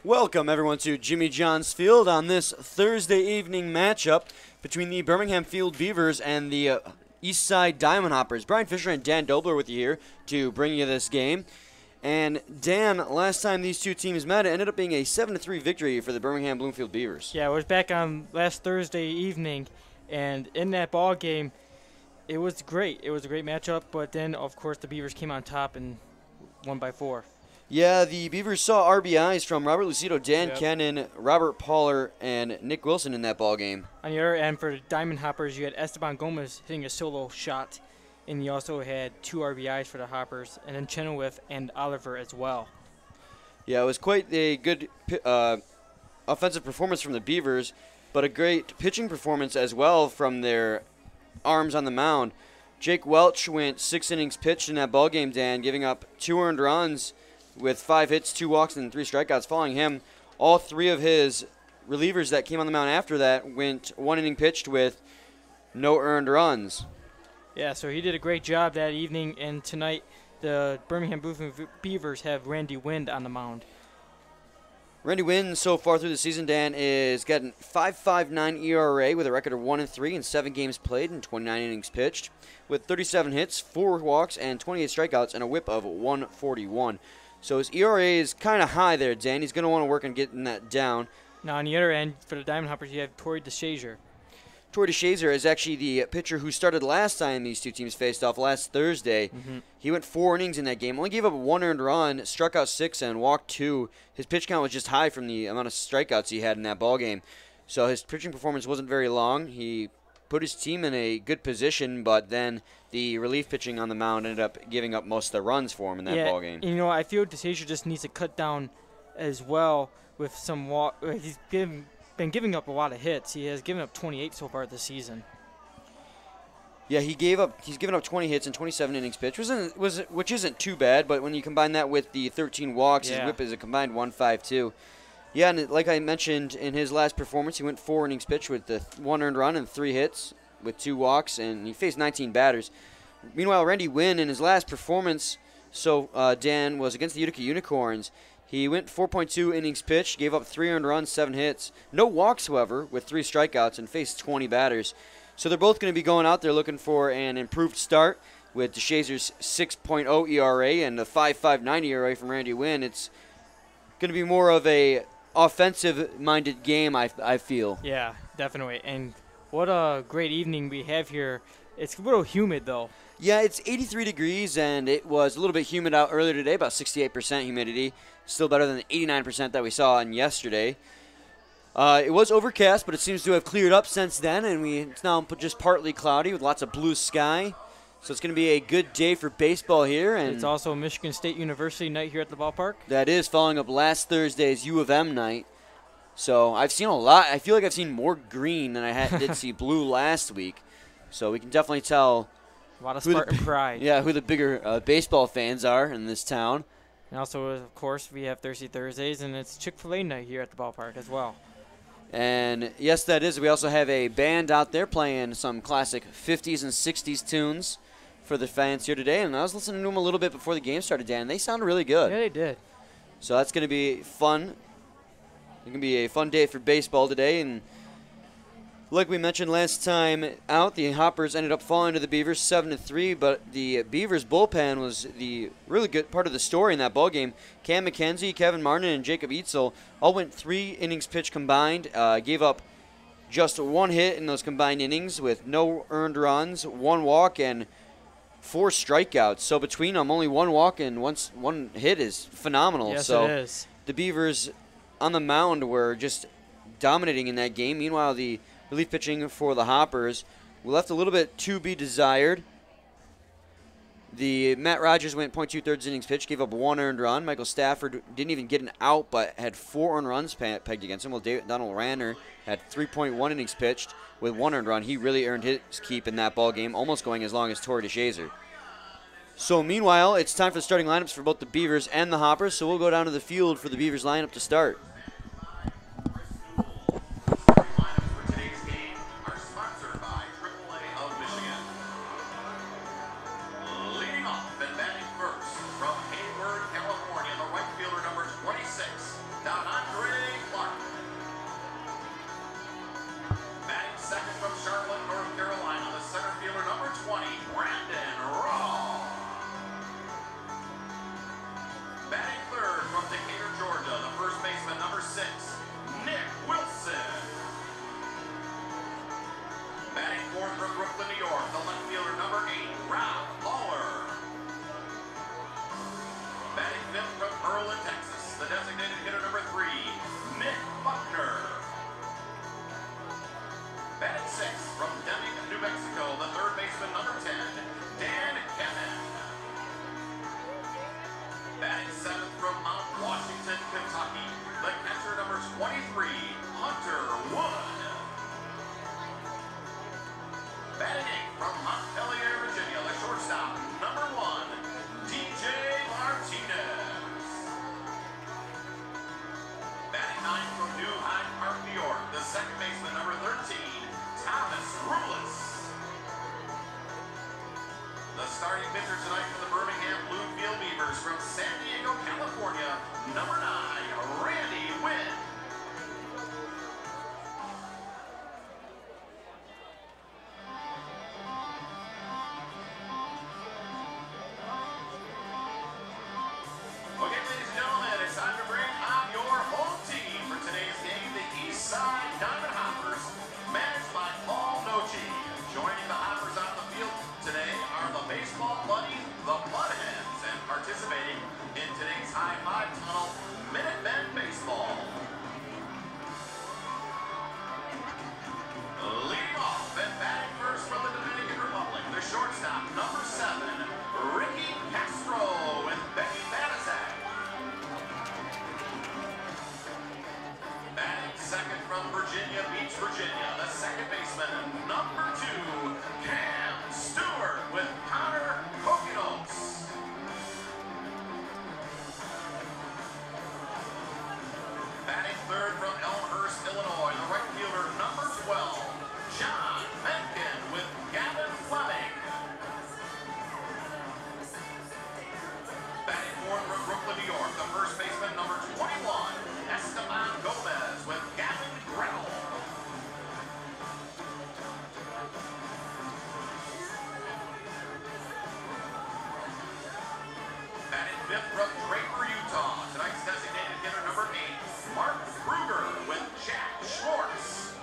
Welcome, everyone, to Jimmy John's Field on this Thursday evening matchup between the Birmingham-Bloomfield Beavers and the Eastside Diamond Hoppers. Brian Fisher and Dan Dobler with you here to bring you this game. And Dan, last time these two teams met, it ended up being a 7-3 victory for the Birmingham-Bloomfield Beavers. Yeah, it was back on last Thursday evening, and in that ball game, it was great. It was a great matchup, but then, of course, the Beavers came on top and won by 4. Yeah, the Beavers saw RBIs from Robert Lucido, Dan Kennan, Robert Poller, and Nick Wilson in that ball game. On the other end, for the Diamond Hoppers, you had Esteban Gomez hitting a solo shot, and you also had 2 RBIs for the Hoppers, and then Chenoweth and Oliver as well. Yeah, it was quite a good offensive performance from the Beavers, but a great pitching performance as well from their arms on the mound. Jake Welch went 6 innings pitched in that ball game, Dan, giving up 2 earned runs with 5 hits, 2 walks, and 3 strikeouts. Following him, all 3 of his relievers that came on the mound after that went 1 inning pitched with no earned runs. Yeah, so he did a great job that evening, and tonight the Birmingham-Bloomfield Beavers have Randy Wind on the mound. Randy Wind so far through the season, Dan, is getting 5.59 ERA with a record of 1-3 in 7 games played and 29 innings pitched, with 37 hits, 4 walks, and 28 strikeouts, and a whip of 141. So his ERA is kind of high there, Dan. He's going to want to work on getting that down. Now, on the other end, for the Diamond Hoppers, you have Torrey DeShazer. Torrey DeShazer is actually the pitcher who started last time these two teams faced off last Thursday. He went 4 innings in that game, only gave up 1 earned run, struck out 6, and walked 2. His pitch count was just high from the amount of strikeouts he had in that ball game. So his pitching performance wasn't very long. He put his team in a good position, but then the relief pitching on the mound ended up giving up most of the runs for him in that ball game. You know, I feel DeShazer just needs to cut down as well with some walk. He's been giving up a lot of hits. He has given up 28 so far this season. Yeah, he's given up 20 hits and 27 innings pitched, which isn't too bad, but when you combine that with the 13 walks, his whip is a combined 1.52. Yeah, and like I mentioned, in his last performance, he went 4 innings pitched with the 1 earned run and 3 hits with 2 walks, and he faced 19 batters. Meanwhile, Randy Wind, in his last performance, Dan, was against the Utica Unicorns. He went 4.2 innings pitched, gave up 3 earned runs, 7 hits. No walks, however, with 3 strikeouts, and faced 20 batters. So they're both going to be going out there looking for an improved start with DeShazer's 6.0 ERA and the 5.59 ERA from Randy Wind. It's going to be more of a offensive-minded game, I feel. Yeah, definitely. And what a great evening we have here. It's a little humid, though. Yeah, it's 83 degrees, and it was a little bit humid out earlier today, about 68% humidity. Still better than the 89% that we saw on yesterday. It was overcast, but it seems to have cleared up since then, and it's now just partly cloudy with lots of blue sky. So it's going to be a good day for baseball here. And it's also Michigan State University night here at the ballpark. That is, following up last Thursday's U of M night. So I've seen a lot. I feel like I've seen more green than I did see blue last week. So we can definitely tell a lot of Spartan pride. Yeah, who the bigger baseball fans are in this town. And also, of course, we have Thirsty Thursdays, and it's Chick-fil-A night here at the ballpark as well. And yes, that is. We also have a band out there playing some classic 50s and 60s tunes for the fans here today. And I was listening to them a little bit before the game started, Dan. They sounded really good. Yeah, they did. So that's going to be fun. It's going to be a fun day for baseball today. And like we mentioned last time out, the Hoppers ended up falling to the Beavers 7-3, but the Beavers bullpen was the really good part of the story in that ballgame. Cam McKenzie, Kevin Martin, and Jacob Eitzel all went 3 innings pitched combined, gave up just 1 hit in those combined innings with no earned runs, 1 walk, and 4 strikeouts. So between them, only 1 walk and 1 hit is phenomenal. Yes, so it is. The Beavers on the mound were just dominating in that game. Meanwhile, the relief pitching for the Hoppers left a little bit to be desired. The Matt Rogers went .2 innings pitched, gave up 1 earned run. Michael Stafford didn't even get an out, but had 4 earned runs pegged against him. While Donald Ranner had 3.1 innings pitched with 1 earned run. He really earned his keep in that ball game, almost going as long as Torrey DeShazer. So meanwhile, it's time for the starting lineups for both the Beavers and the Hoppers. So we'll go down to the field for the Beavers lineup to start. From Hayward, California, the right fielder number 26, Don Andre the designated hitter number 3, Nick Buckner. Batting 6th from Deming, New Mexico, the third baseman number 10, Dan Cannon. Batting 7th from Mount Washington, Kentucky, the catcher number 23, Hunter Wood. Batting 8th from Montpelier, Virginia, the shortstop, number 1, DJ Martinez. Batting 9th from New Hyde Park, New York, the second baseman, number 13, Thomas Rulis. The starting pitcher tonight for the Birmingham-Bloomfield Beavers from San Diego, California, number 9, Randy Wynn. Okay, ladies and gentlemen, it's time to bring on your home team for today's game, the Eastside Diamond Hoppers, managed by Paul Nochi. Joining the Hoppers on the field today are the baseball buddies, the Mudhens, and participating in today's High Five Tunnel Minutemen Baseball. Leading off and batting first from the Dominican Republic, the shortstop, number 7, Ricky Castro with Becky Banaszak. Batting second from Virginia Beach, Virginia, the second baseman, number 2, Cam Stewart with Connor Kokinos. Batting third from Elmhurst, Illinois, the right fielder, number 12, John Mencken with Gavin Fleming. Batting fourth from Brooklyn, New York, the first baseman, number 21, Esteban Gomez with Gavin Gretel. Batting fifth from Draper, Utah, tonight's designated hitter number 8, Mark Kruger with Jack Schwartz.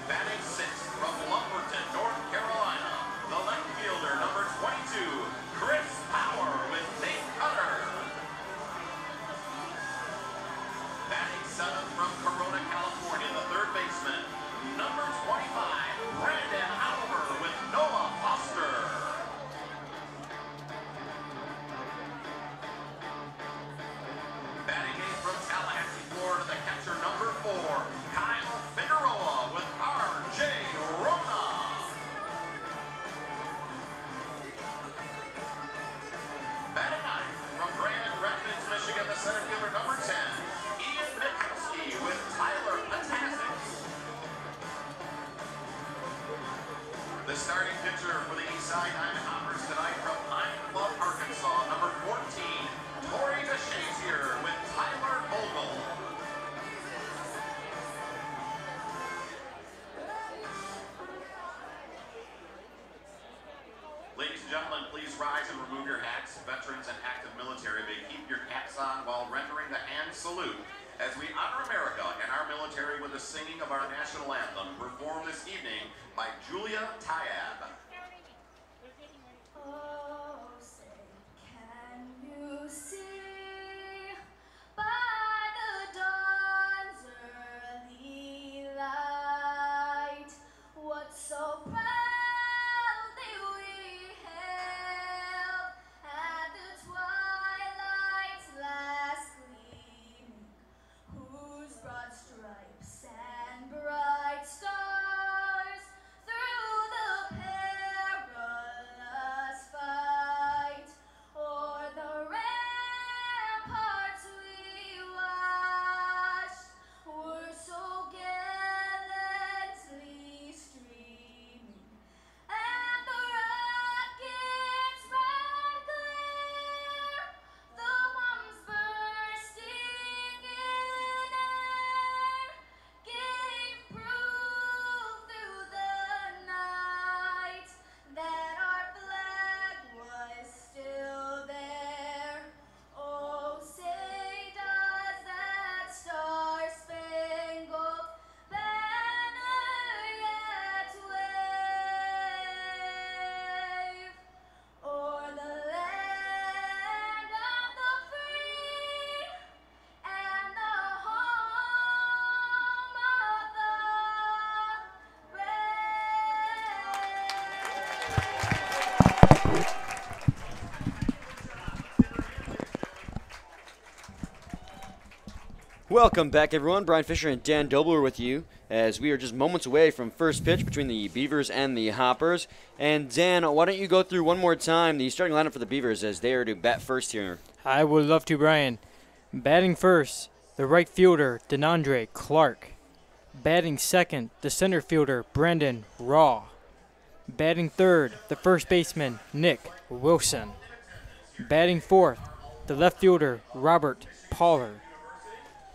Batting sixth from Lumberton, North Carolina, the left fielder, number 22, Chris Power with Nate Cutter. Batting seventh from Corona, California, the third baseman, number 25, Brandon Oliver with Noah Foster. Batting eighth from Tallahassee, Florida, the catcher, number 4, Kyle Figueroa with R.J. Rona. Batting ninth from Grand Rapids, Michigan, the center fielder, number 10, Ian Mikulski with Tyler Patasic. The starting pitcher for the Eastside Diamond Hoppers tonight from Pine Bluff, Arkansas, number 14, Torrey DeShazier with Tyler Vogel. Ladies and gentlemen, please rise and remove your hats. Veterans and active military may keep your caps on while rendering the hand salute as we honor America and our military with the singing of our national anthem, performed this evening by Julia Tyab. Oh, say, can you see by the dawn's early light what so proudly we hailed at the twilight's last gleam, whose broad stripes and bright stars through the perilous fight Welcome back, everyone. Brian Fisher and Dan Dobler with you as we are just moments away from first pitch between the Beavers and the Hoppers. And Dan, why don't you go through one more time the starting lineup for the Beavers as they are to bat first here? I would love to, Brian. Batting first, the right fielder, DeAndre Clark. Batting second, the center fielder, Brandon Raw. Batting third, the first baseman, Nick Wilson. Batting fourth, the left fielder, Robert Pollard.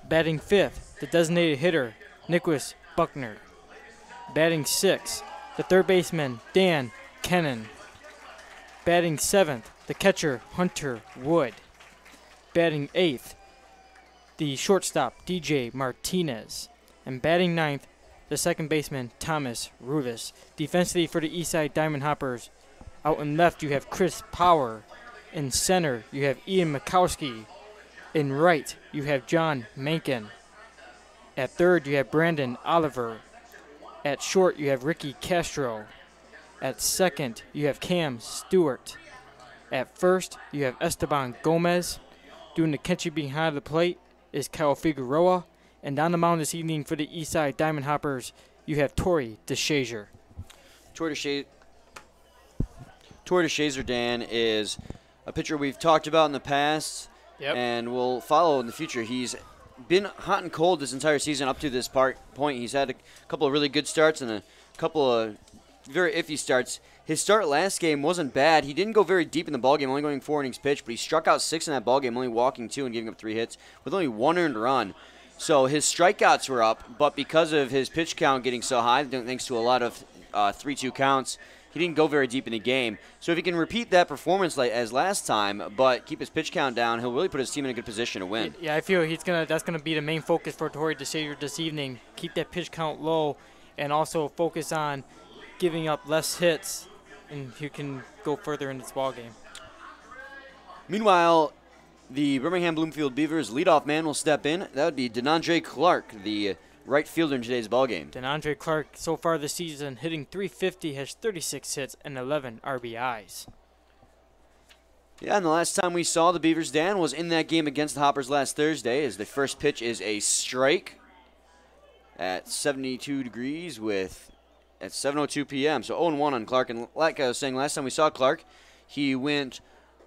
Batting fifth, the designated hitter, Nicholas Buckner. Batting sixth, the third baseman, Dan Kennan. Batting seventh, the catcher, Hunter Wood. Batting eighth, the shortstop, DJ Martinez. And batting ninth, the second baseman, Thomas Ruvus. Defensively for the Eastside Diamond Hoppers, out in left you have Chris Power. In center you have Ian Mikowski. In right you have John Mankin. At third you have Brandon Oliver. At short you have Ricky Castro. At second you have Cam Stewart. At first you have Esteban Gomez. Doing the catching behind the plate is Kyle Figueroa. And on the mound this evening for the Eastside Diamond Hoppers, you have Torrey DeShazer. Torrey DeShazer, Dan, is a pitcher we've talked about in the past and will follow in the future. He's been hot and cold this entire season up to this point. He's had a couple of really good starts and a couple of very iffy starts. His start last game wasn't bad. He didn't go very deep in the ballgame, only going 4 innings pitched, but he struck out 6 in that ballgame, only walking 2 and giving up 3 hits with only 1 earned run. So his strikeouts were up, but because of his pitch count getting so high, thanks to a lot of 3-2 counts, he didn't go very deep in the game. So if he can repeat that performance as last time, but keep his pitch count down, he'll really put his team in a good position to win. Yeah, I feel that's gonna be the main focus for Torrey DeShazer this evening. Keep that pitch count low, and also focus on giving up less hits, and he can go further in this ball game. Meanwhile, the Birmingham-Bloomfield Beavers leadoff man will step in. That would be DeAndre Clark, the right fielder in today's ballgame. DeAndre Clark, so far this season, hitting .350, has 36 hits and 11 RBIs. Yeah, and the last time we saw the Beavers, Dan, was in that game against the Hoppers last Thursday, as the first pitch is a strike at 72 degrees at 7:02 p.m. So 0-1 on Clark. And like I was saying, last time we saw Clark, he went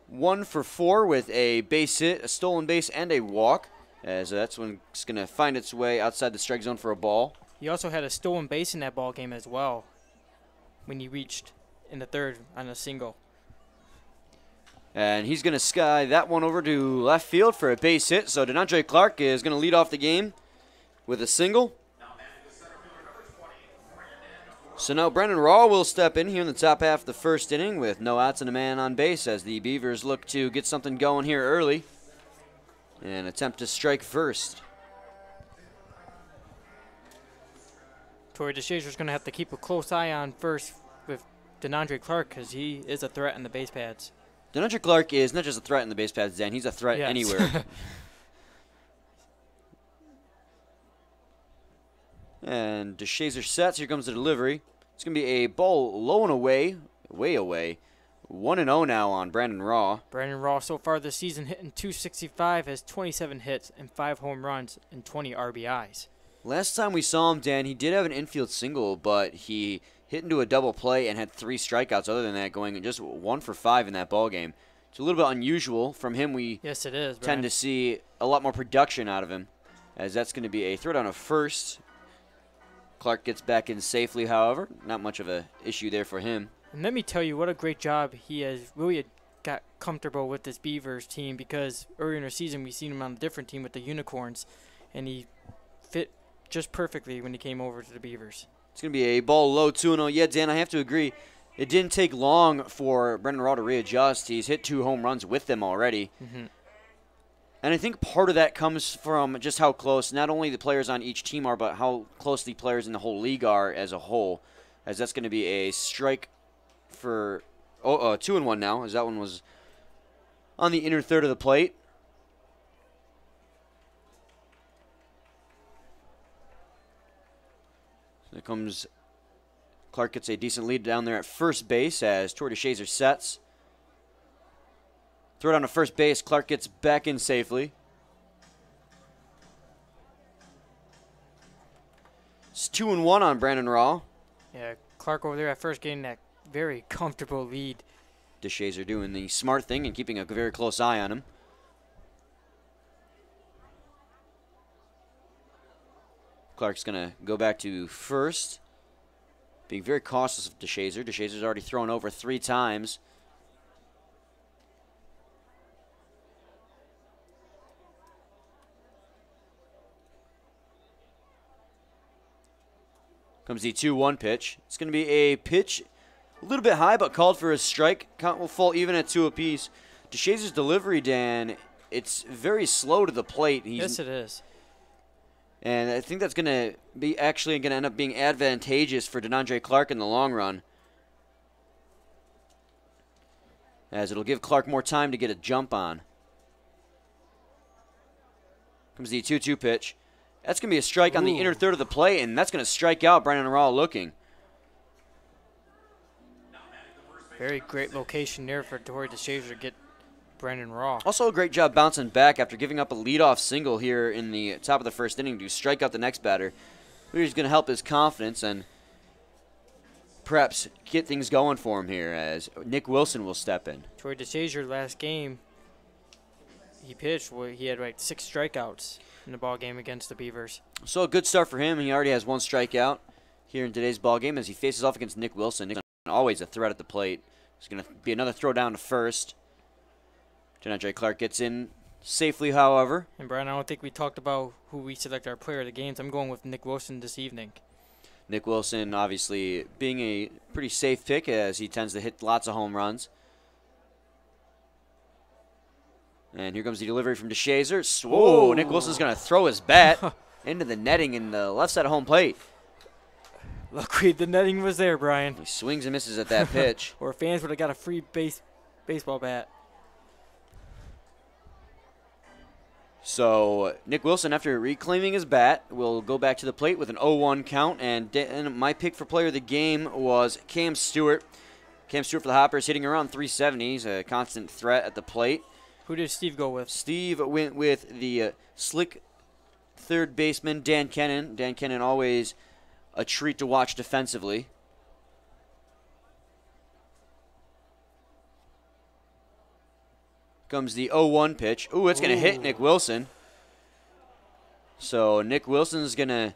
1 for 4 with a base hit, a stolen base, and a walk, as that's when it's going to find its way outside the strike zone for a ball. He also had a stolen base in that ball game as well when he reached in the third on a single. And he's going to sky that one over to left field for a base hit. So DeAndre Clark is going to lead off the game with a single. So now Brandon Raw will step in here in the top half of the first inning with no outs and a man on base as the Beavers look to get something going here early and attempt to strike first. Torrey DeShazer's going to have to keep a close eye on first with DeAndre Clark because he is a threat in the base pads. DeAndre Clark is not just a threat in the base pads, Dan. He's a threat anywhere. And DeShazer sets. Here comes the delivery. It's going to be a ball low and away, way away. 1-0 now on Brandon Raw. Brandon Raw so far this season hitting .265, has 27 hits and 5 home runs and 20 RBIs. Last time we saw him, Dan, he did have an infield single, but he hit into a double play and had 3 strikeouts. Other than that, going just 1 for 5 in that ball game. It's a little bit unusual from him. Yes, it is. Tend to see a lot more production out of him, as that's going to be a throw down of first. Clark gets back in safely, however. Not much of an issue there for him. And let me tell you what a great job he has really got comfortable with this Beavers team, because earlier in the season we seen him on a different team with the Unicorns, and he fit just perfectly when he came over to the Beavers. It's going to be a ball low 2-0. Yeah, Dan, I have to agree. It didn't take long for Brandon Raw to readjust. He's hit 2 home runs with them already. Mm-hmm. And I think part of that comes from just how close not only the players on each team are, but how close the players in the whole league are as a whole, as that's going to be a strike for 2-1 now, as that one was on the inner third of the plate. So there comes Clark, gets a decent lead down there at first base as Torrey DeShazer sets. Throw down to first base. Clark gets back in safely. It's 2-1 on Brandon Raw. Yeah, Clark over there at first getting that very comfortable lead. DeShazer doing the smart thing and keeping a very close eye on him. Clark's going to go back to first. Being very cautious of DeShazer. DeShazer's already thrown over 3 times. Comes the 2-1 pitch. It's going to be a pitch a little bit high, but called for a strike. Count will fall even at 2 apiece. DeShazer's delivery, Dan, it's very slow to the plate. Yes, it is. And I think that's going to be actually going to end up being advantageous for DeNandre Clark in the long run, as it'll give Clark more time to get a jump on. Comes the 2-2 pitch. That's going to be a strike on the inner third of the plate, and that's going to strike out Brandon Raw looking. Very great location there for Torrey DeShazer to get Brandon Raw. Also a great job bouncing back after giving up a leadoff single here in the top of the first inning to strike out the next batter. He's going to help his confidence and perhaps get things going for him here as Nick Wilson will step in. Torrey DeShazer last game, he pitched, he had like 6 strikeouts in the ball game against the Beavers. So a good start for him. He already has 1 strikeout here in today's ball game as he faces off against Nick Wilson. Nick always a threat at the plate. It's going to be another throw down to first. DeNandre Clark gets in safely, however. And Brian, I don't think we talked about who we select our player of the games. I'm going with Nick Wilson this evening. Nick Wilson obviously being a pretty safe pick as he tends to hit lots of home runs. And here comes the delivery from DeShazer. Whoa, Nick Wilson's going to throw his bat into the netting in the left side of home plate. Luckily, the netting was there, Brian. He swings and misses at that pitch. Or fans would have got a free baseball bat. So Nick Wilson, after reclaiming his bat, will go back to the plate with an 0-1 count. And my pick for player of the game was Cam Stewart. Cam Stewart for the Hoppers, hitting around 370. He's a constant threat at the plate. Who did Steve go with? Steve went with the slick third baseman, Dan Kennan. Dan Kennan always a treat to watch defensively. Comes the 0-1 pitch. Ooh, it's going to hit Nick Wilson. So Nick Wilson's going to